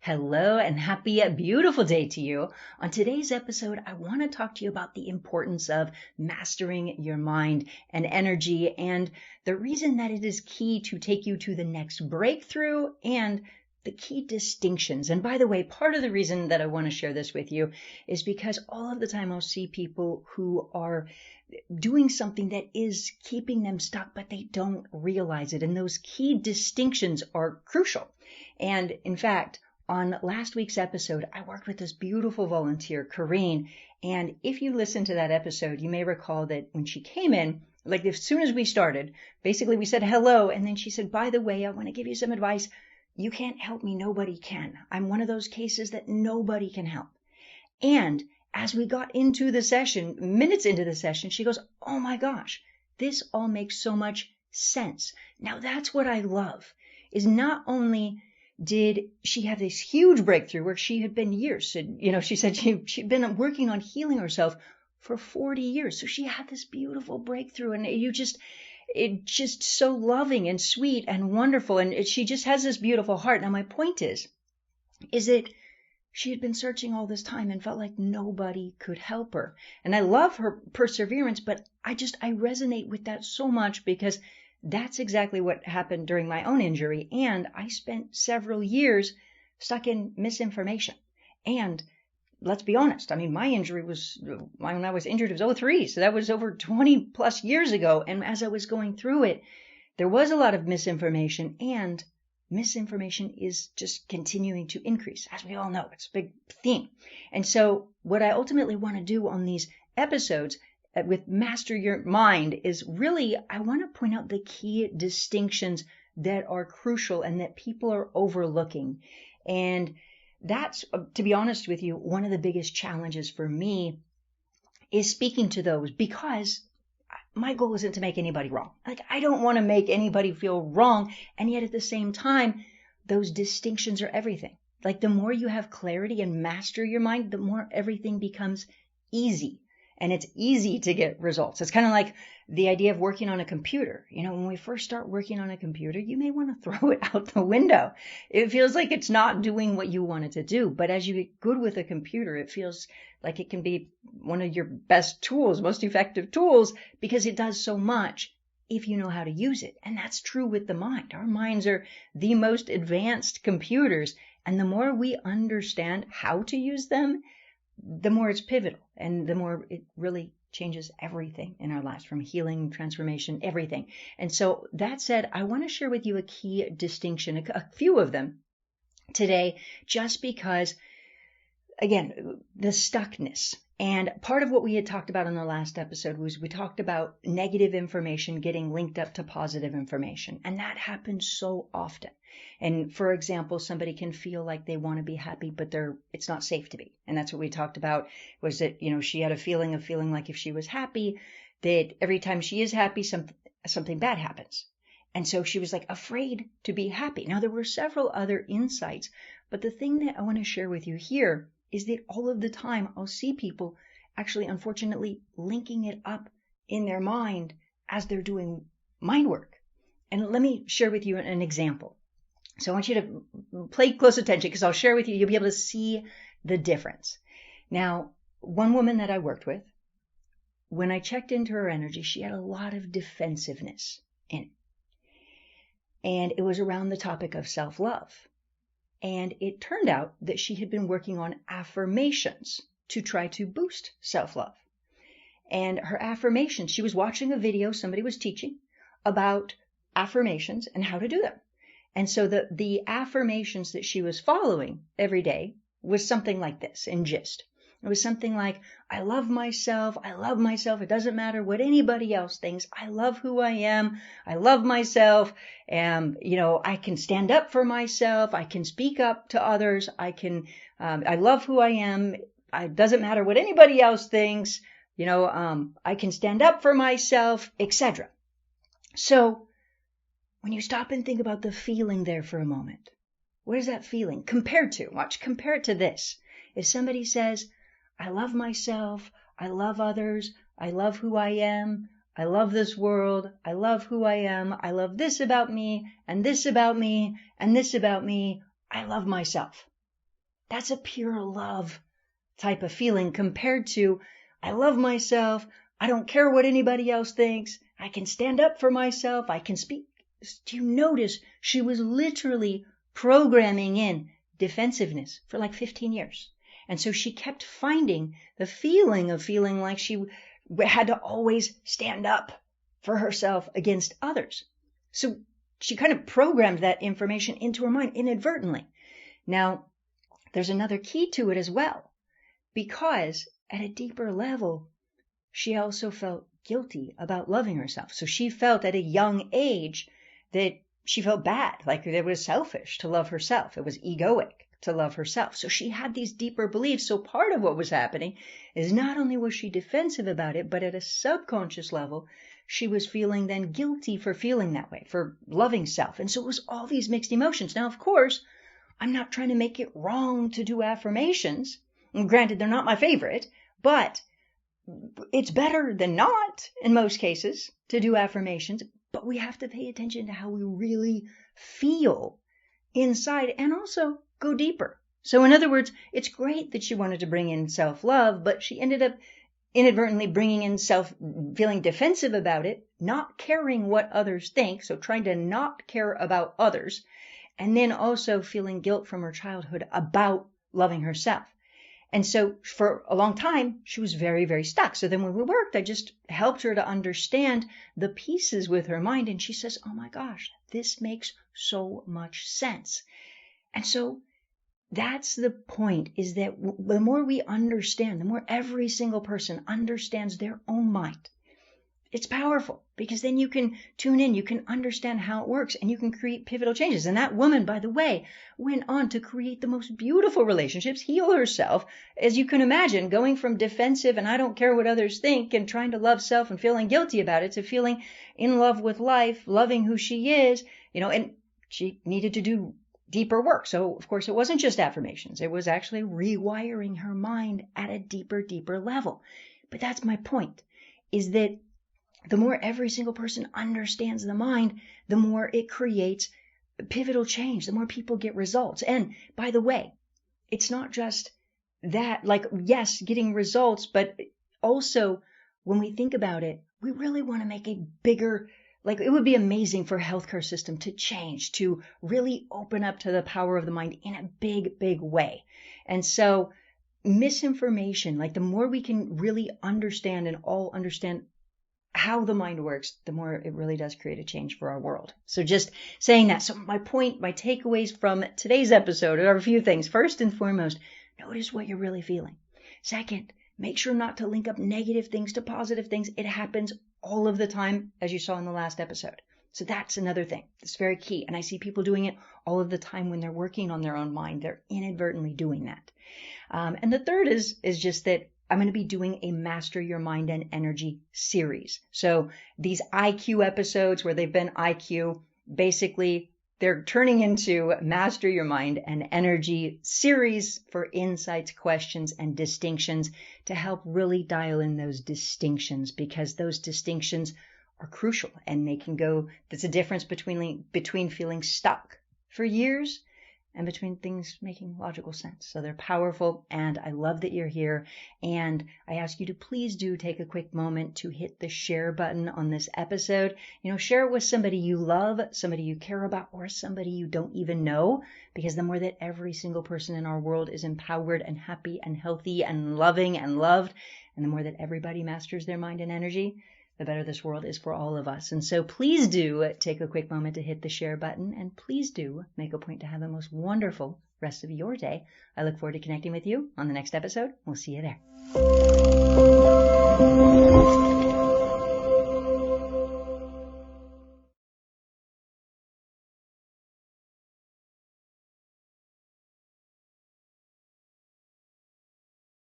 Hello and happy, beautiful day to you. On today's episode, I want to talk to you about the importance of mastering your mind and energy and the reason that it is key to take you to the next breakthrough and the key distinctions. And by the way, part of the reason that I want to share this with you is because all of the time I'll see people who are doing something that is keeping them stuck, but they don't realize it. And those key distinctions are crucial. And in fact, on last week's episode, I worked with this beautiful volunteer, Corrine, and if you listen to that episode, you may recall that when she came in, like as soon as we started, basically we said hello, and then she said, by the way, I want to give you some advice. You can't help me, nobody can. I'm one of those cases that nobody can help. And as we got into the session, minutes into the session, she goes, oh my gosh, this all makes so much sense. Now that's what I love, is not only did she have this huge breakthrough where she had been years, she said she'd been working on healing herself for 40 years. So she had this beautiful breakthrough, and it's just so loving and sweet and wonderful. And she just has this beautiful heart. Now, my point is that she had been searching all this time and felt like nobody could help her. And I love her perseverance, but I resonate with that so much because that's exactly what happened during my own injury. And I spent several years stuck in misinformation. And let's be honest, my injury was, when I was injured, it was 2003. So that was over 20 plus years ago. And as I was going through it, there was a lot of misinformation, and misinformation is just continuing to increase. As we all know, it's a big theme. And so what I ultimately want to do on these episodes with Master Your Mind is really, I want to point out the key distinctions that are crucial and that people are overlooking. And that's, to be honest with you, one of the biggest challenges for me is speaking to those, because my goal isn't to make anybody wrong. I don't want to make anybody feel wrong. And yet at the same time, those distinctions are everything. The more you have clarity and master your mind, the more everything becomes easy. And it's easy to get results. It's kind of like the idea of working on a computer. When we first start working on a computer, you may want to throw it out the window. It feels like it's not doing what you want it to do. But as you get good with a computer, it feels like it can be one of your best tools, most effective tools, because it does so much if you know how to use it. And that's true with the mind. Our minds are the most advanced computers. And the more we understand how to use them, the more it's pivotal, and the more it really changes everything in our lives, from healing, transformation, everything. And so that said, I want to share with you a key distinction, a few of them today, just because, again, the stuckness. And part of what we had talked about in the last episode was we talked about negative information getting linked up to positive information. And that happens so often. And for example, somebody can feel like they want to be happy, but it's not safe to be. And that's what we talked about, was that, she had a feeling of feeling like if she was happy, that every time she is happy, something bad happens. And so she was afraid to be happy. Now, there were several other insights, but the thing that I want to share with you here is that all of the time I'll see people actually, unfortunately, linking it up in their mind as they're doing mind work. And let me share with you an example. So I want you to pay close attention, because I'll share with you, you'll be able to see the difference. Now, one woman that I worked with, when I checked into her energy, she had a lot of defensiveness in it. And it was around the topic of self-love. And it turned out that she had been working on affirmations to try to boost self-love. And her affirmations, she was watching a video somebody was teaching about affirmations and how to do them. And so the affirmations that she was following every day was something like this in gist. It was something like, I love myself. I love myself. It doesn't matter what anybody else thinks. I love who I am. I love myself. And, I can stand up for myself. I can speak up to others. I love who I am. It doesn't matter what anybody else thinks. I can stand up for myself, etc. So when you stop and think about the feeling there for a moment, what is that feeling compared to? Compare it to this. If somebody says, I love myself, I love others, I love who I am, I love this world, I love who I am, I love this about me, and this about me, and this about me, I love myself. That's a pure love type of feeling compared to, I love myself, I don't care what anybody else thinks, I can stand up for myself, I can speak. Do you notice she was literally programming in defensiveness for like 15 years? And so she kept finding the feeling of feeling like she had to always stand up for herself against others. So she kind of programmed that information into her mind inadvertently. Now, there's another key to it as well, because at a deeper level, she also felt guilty about loving herself. So she felt at a young age that she felt bad, like it was selfish to love herself. It was egoic to love herself. So she had these deeper beliefs. So part of what was happening is not only was she defensive about it, but at a subconscious level, she was feeling then guilty for feeling that way, for loving self. And so it was all these mixed emotions. Now, of course, I'm not trying to make it wrong to do affirmations. And granted, they're not my favorite, but it's better than not in most cases to do affirmations. But we have to pay attention to how we really feel inside and also go deeper. So in other words, it's great that she wanted to bring in self-love, but she ended up inadvertently bringing in feeling defensive about it, not caring what others think, so trying to not care about others, and then also feeling guilt from her childhood about loving herself. And so for a long time, she was very, very stuck. So then when we worked, I just helped her to understand the pieces with her mind. And she says, oh my gosh, this makes so much sense. And so that's the point, is that the more we understand, the more every single person understands their own mind, it's powerful, because then you can tune in, you can understand how it works, and you can create pivotal changes. And that woman, by the way, went on to create the most beautiful relationships, heal herself, as you can imagine, going from defensive and I don't care what others think and trying to love self and feeling guilty about it to feeling in love with life, loving who she is, and she needed to do deeper work. So, of course, it wasn't just affirmations. It was actually rewiring her mind at a deeper, deeper level. But that's my point, is that the more every single person understands the mind, the more it creates pivotal change, the more people get results. And by the way, it's not just that, like, yes, getting results, but also when we think about it, we really want to make a bigger, like, it would be amazing for a healthcare system to change, to really open up to the power of the mind in a big, big way. And so misinformation, like the more we can really understand and all understand how the mind works, the more it really does create a change for our world. So just saying that. So my point, my takeaways from today's episode are a few things. First and foremost, notice what you're really feeling. Second, make sure not to link up negative things to positive things. It happens all of the time, as you saw in the last episode. So that's another thing. It's very key. And I see people doing it all of the time when they're working on their own mind. They're inadvertently doing that. And the third is just that I'm going to be doing a Master Your Mind and Energy series. So these IQ episodes where they've been IQ, basically they're turning into Master Your Mind and Energy series for insights, questions, and distinctions to help really dial in those distinctions, because those distinctions are crucial and they can go, there's a difference between feeling stuck for years and between things making logical sense. So they're powerful, and I love that you're here. And I ask you to please do take a quick moment to hit the share button on this episode. Share it with somebody you love, somebody you care about, or somebody you don't even know, because the more that every single person in our world is empowered and happy and healthy and loving and loved, and the more that everybody masters their mind and energy, the better this world is for all of us. And so please do take a quick moment to hit the share button, and please do make a point to have the most wonderful rest of your day. I look forward to connecting with you on the next episode. We'll see you there.